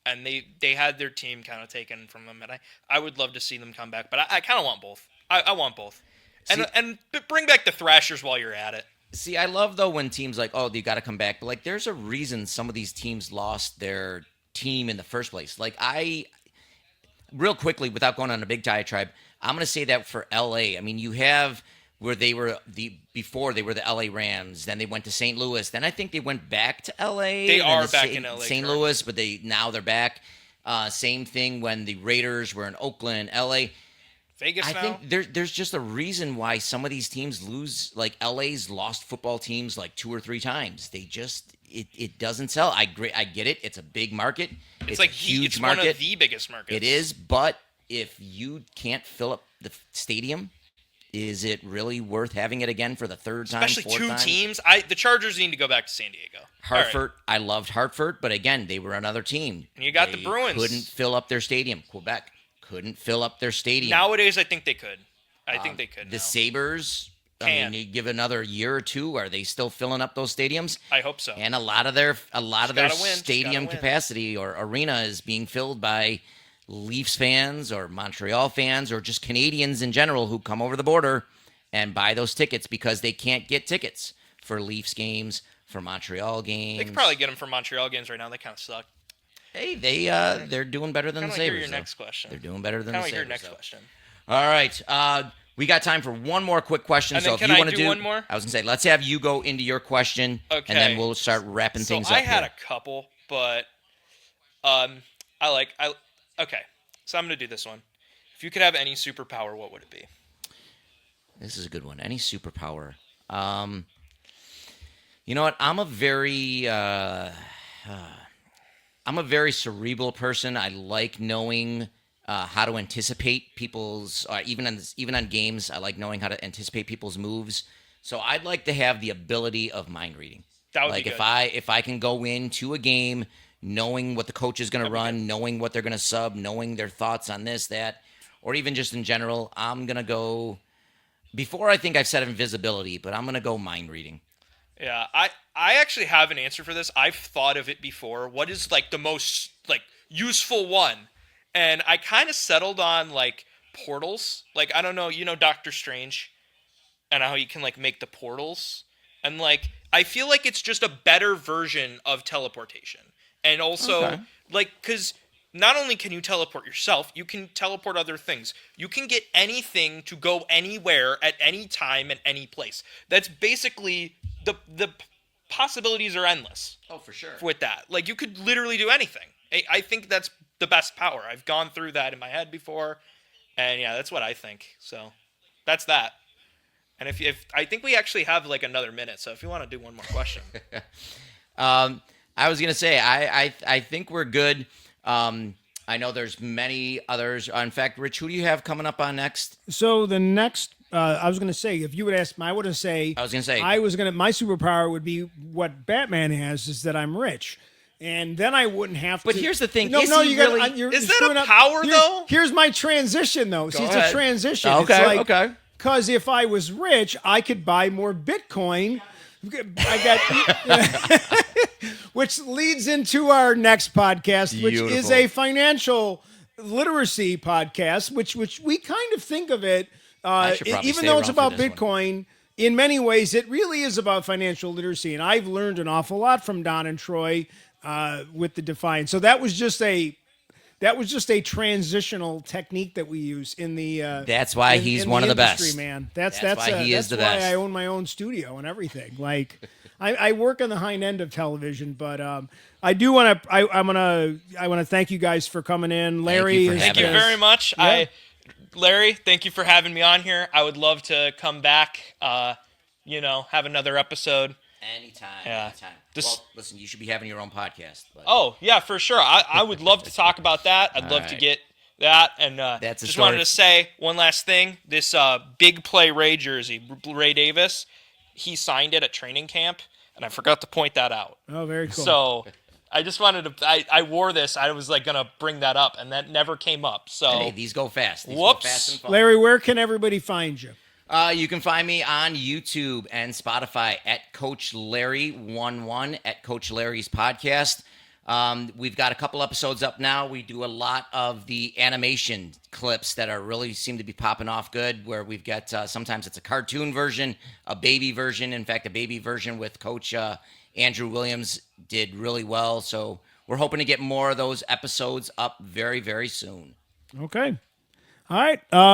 and they had their team kind of taken from them, and I would love to see them come back, but I kind of want both. I want both, and bring back the Thrashers while you're at it. See, I love though when teams you got to come back, but there's a reason some of these teams lost their team in the first place. Real quickly, without going on a big diatribe, I'm going to say that for LA. I mean, you have where they were before they were the LA Rams, then they went to St. Louis, then I think they went back to LA. They are back in LA. St. Louis, but now they're back. Same thing when the Raiders were in Oakland, LA. Vegas now? I think there's just a reason why some of these teams lose. LA's lost football teams 2 or 3 times. They just it doesn't sell. I get it. It's a big market. It's a huge market. It's one of the biggest markets. It is, but if you can't fill up the stadium, is it really worth having it again for the third time, Especially fourth two time? teams. The Chargers need to go back to San Diego. Hartford, I loved Hartford, but again, they were another team. And you got They the Bruins. couldn't fill up their stadium. Quebec couldn't fill up their stadium. Nowadays, I think they could. I think they could. The now. Sabres, I Can. mean, you give another year or two, are they still filling up those stadiums? I hope so. And a lot of their gotta win. stadium capacity or arena is being filled by Leafs fans or Montreal fans or just Canadians in general who come over the border and buy those tickets because they can't get tickets for Leafs games, for Montreal games. They could probably get them for Montreal games right now. They kind of suck. Hey, they're doing better than the Kinda like Sabres. your though. next question. They're doing better than Kind the of like your Sabres. next though. question. All right. We got time for one more quick question. And so then if can you I want to do one more? I was gonna say, let's have you go into your question, Okay. and then we'll start wrapping So things I up. had here. a couple, but okay. So I'm gonna do this one. If you could have any superpower, what would it be? This is a good one. Any superpower? You know what? I'm a very cerebral person. I like knowing how to anticipate people's even on games. I like knowing how to anticipate people's moves. So I'd like to have the ability of mind reading. That would like be good. if I can go into a game knowing what the coach is going to run, knowing what they're going to sub, knowing their thoughts on this, that, or even just in general, I'm going to go. Before I think I've said invisibility, but I'm going to go mind reading. Yeah, I actually have an answer for this. I've thought of it before. What is like the most like useful one? And I kind of settled on like portals. Like I don't know, Doctor Strange and how he can like make the portals. And like I feel like it's just a better version of teleportation. And also like cuz not only can you teleport yourself, you can teleport other things. You can get anything to go anywhere at any time and any place. That's basically the possibilities are endless. Oh, for sure. With that, like you could literally do anything. I think that's the best power. I've gone through that in my head before, and yeah, that's what I think. So that's that. And if I think we actually have like another minute, so if you want to do one more question, I was gonna say I think we're good. I know there's many others. In fact, Rich, who do you have coming up on next? So the next, I was going to say, if you would ask, my superpower would be what Batman has, is that I'm rich. And then I wouldn't have to. But here's the thing. No, Is no, he you got. really- You're Is that screwing a up. power, though? Here's my transition, though. See, it's ahead. a transition. Okay, It's like, okay. Because if I was rich, I could buy more Bitcoin. I got, which leads into our next podcast, which is Beautiful. a financial literacy podcast, which we kind of think of it, should probably even stay though it's around for about this Bitcoin. In many ways, it really is about financial literacy, and I've learned an awful lot from Don and Troy with the Defiant. So that was just a transitional technique that we use in the. That's why he's one of the industry, best. man. That's why he is that's the why best. I own my own studio and everything. Like, I work on the high end of television, but I do want to. I want to thank you guys for coming in, Larry. thank you very much. Yeah. Larry, thank you for having me on here. I would love to come back. Have another episode. Anytime. Yeah. Anytime. This- Well, listen, you should be having your own podcast. But Oh yeah, for sure. I would love to talk about that. I'd love to right. get that. And That's a just story. wanted to say one last thing. This big play Ray jersey, Ray Davis, he signed it at training camp, and I forgot to point that out. Oh, very cool. So I just wanted to. I wore this. I was like gonna bring that up, and that never came up. So hey, these go fast. These Whoops. Go fast and fun. Larry, where can everybody find you? You can find me on YouTube and Spotify at CoachLarry11 at Coach Larry's podcast. We've got a couple episodes up now. We do a lot of the animation clips that are really seem to be popping off good, where we've got sometimes it's a cartoon version, a baby version. In fact, a baby version with Coach Andrew Williams did really well. So we're hoping to get more of those episodes up very, very soon. Okay. All right.